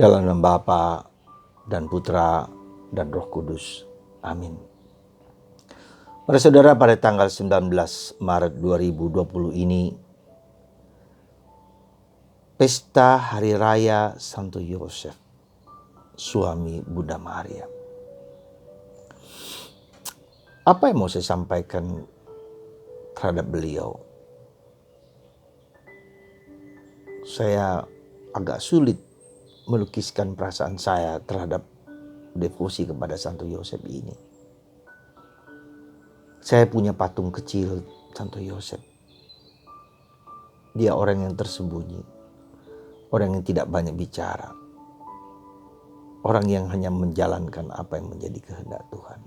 Dalam nama Bapa dan Putra dan Roh Kudus. Amin. Para saudara, pada tanggal 19 Maret 2020 ini, Pesta Hari Raya Santo Yosef, suami Bunda Maria. Apa yang mau saya sampaikan terhadap beliau? Saya agak sulit melukiskan perasaan saya terhadap devosi kepada Santo Yosef ini. Saya punya patung kecil Santo Yosef. Dia orang yang tersembunyi, orang yang tidak banyak bicara, orang yang hanya menjalankan apa yang menjadi kehendak Tuhan.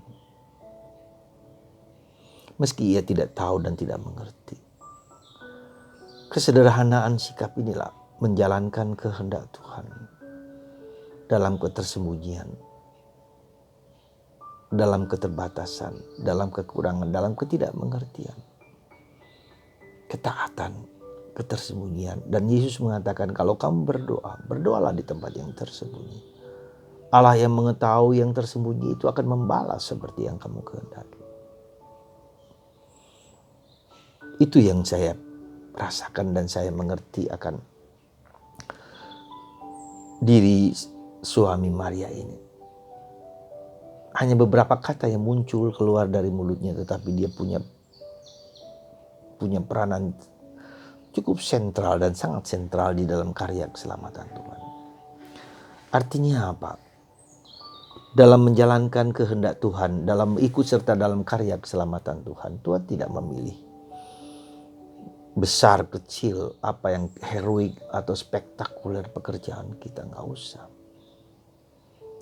Meski ia tidak tahu dan tidak mengerti. Kesederhanaan sikap inilah menjalankan kehendak Tuhan dalam ketersembunyian, dalam keterbatasan, dalam kekurangan, dalam ketidakmengertian, ketaatan, ketersembunyian. Dan Yesus mengatakan, kalau kamu berdoa, berdoalah di tempat yang tersembunyi. Allah yang mengetahui yang tersembunyi itu akan membalas seperti yang kamu kehendaki. Itu yang saya rasakan dan saya mengerti akan diri suami Maria ini. Hanya beberapa kata yang muncul keluar dari mulutnya, tetapi dia punya peranan cukup sentral dan sangat sentral di dalam karya keselamatan Tuhan. Artinya apa? Dalam menjalankan kehendak Tuhan, dalam ikut serta dalam karya keselamatan Tuhan, Tuhan tidak memilih besar, kecil, apa yang heroik atau spektakuler pekerjaan kita, nggak usah.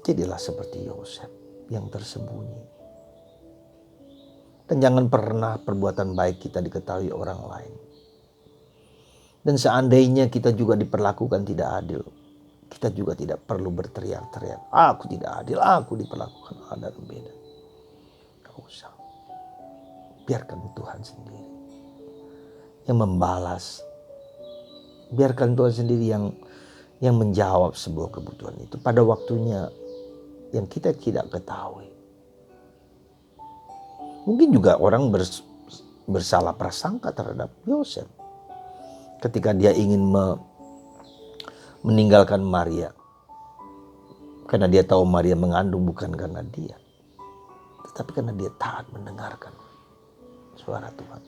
Jadilah seperti Yosef yang tersembunyi. Dan jangan pernah perbuatan baik kita diketahui orang lain. Dan seandainya kita juga diperlakukan tidak adil, kita juga tidak perlu berteriak-teriak, aku tidak adil, aku diperlakukan ada dan beda. Nggak usah. Biarkan Tuhan sendiri yang membalas. Biarkan Tuhan sendiri yang menjawab sebuah kebutuhan itu pada waktunya yang kita tidak ketahui. Mungkin juga orang bersalah prasangka terhadap Yosef ketika dia ingin meninggalkan Maria, karena dia tahu Maria mengandung bukan karena dia, tetapi karena dia taat mendengarkan suara Tuhan.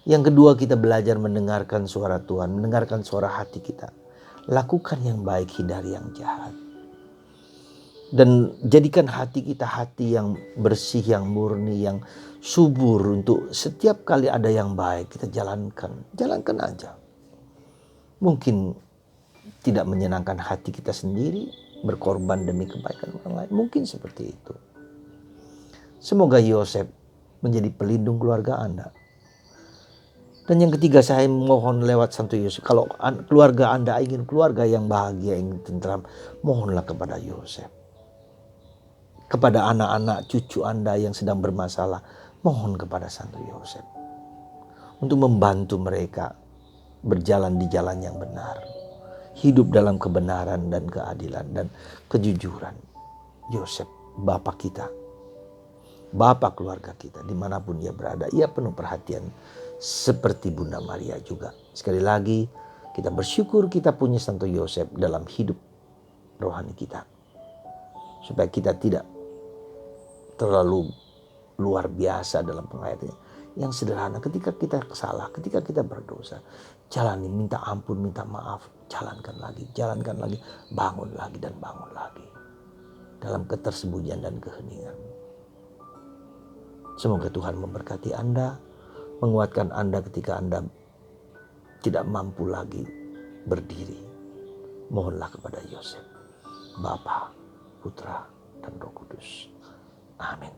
Yang kedua, kita belajar mendengarkan suara Tuhan, mendengarkan suara hati kita. Lakukan yang baik, hindari yang jahat. Dan jadikan hati kita hati yang bersih, yang murni, yang subur untuk setiap kali ada yang baik kita jalankan. Jalankan aja. Mungkin tidak menyenangkan hati kita sendiri, berkorban demi kebaikan orang lain. Mungkin seperti itu. Semoga Yosef menjadi pelindung keluarga Anda. Dan yang ketiga, saya mohon lewat Santo Yosef, kalau keluarga Anda ingin keluarga yang bahagia, ingin tentram, mohonlah kepada Yosef. Kepada anak-anak cucu Anda yang sedang bermasalah, mohon kepada Santo Yosef untuk membantu mereka berjalan di jalan yang benar, hidup dalam kebenaran dan keadilan dan kejujuran. Yosef, Bapa kita, Bapa keluarga kita, dimanapun ia berada, ia penuh perhatian seperti Bunda Maria juga. Sekali lagi, kita bersyukur kita punya Santo Yosef dalam hidup rohani kita, supaya kita tidak terlalu luar biasa dalam pengayatannya. Yang sederhana, ketika kita salah, ketika kita berdosa, jalani, minta ampun, minta maaf, jalankan lagi, bangun lagi dan bangun lagi dalam ketersembunyian dan keheningan. Semoga Tuhan memberkati Anda, menguatkan Anda ketika Anda tidak mampu lagi berdiri. Mohonlah kepada Yosef, Bapa, Putra, dan Roh Kudus. Amin.